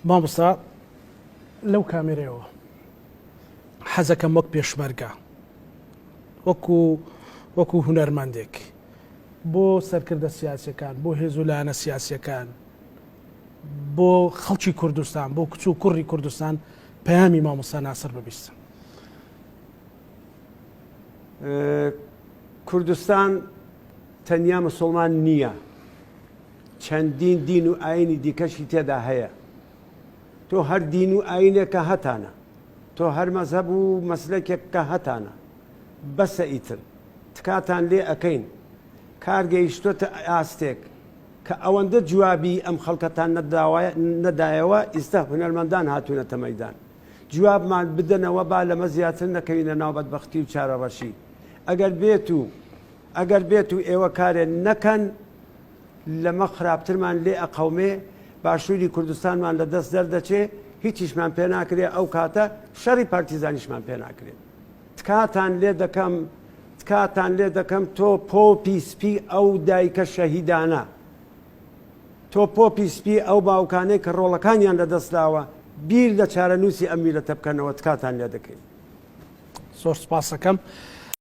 مامۆستا لەو کامێرەیەوە حەزەکەم وەک پێشمەرگە وەکو هونەرمەندێک بۆ سەرکردە سیاسیەکان بۆ هێز و لایەنە سیاسیەکان بۆ خەڵکی کوردستان بۆ کچ و کوڕی کوردستان پەیامی مامۆستا ناسر ببیستن. کوردستان تەنیا مسلمان نییە، چەندین دین و ئاینی دیکەشی تێدا هەیە. تۆ هەر دین و ئاینێکە هەتانە، تۆ هەر مەزهەب و مەسلەکێککە هەتانە، بەسە ئیتر تکاتان لێ ئەەکەین کارگەیشتۆتە ئاستێک کە ئەوەندە جوابی ئەم خەڵکەتان نەدایەوە ئیستا هونەرمەندان هاتوونەتە مەیدان. جوابمان بدەنەوە با لەمە زیاتر نەکەوینە ناو بەدبەختی و چارەڕەشی. ئەگەر بێت و ئێوە کارێ نەکەن لەمە خراپترمان لێ ئەقەومێ، باشووری کوردستانمان لە دەست دەردەچێ، هیچیشمان پێ ناکرێ، ئەو کاتە شەڕی پارتیزانیشمان پێ ناکرێت. تکاتان لێ دەکەم تۆ پۆپی سپی ئەو دایکە شەهیدانە، تۆ پۆپی سپی ئەو باوکانەی کە ڕۆڵەکانیان لەدەستداوە بیر لە چارەنووسی ئەم میلەتە بکەنەوە، تکاتان لێ دەکەین. زۆر سوپاس دەکەم.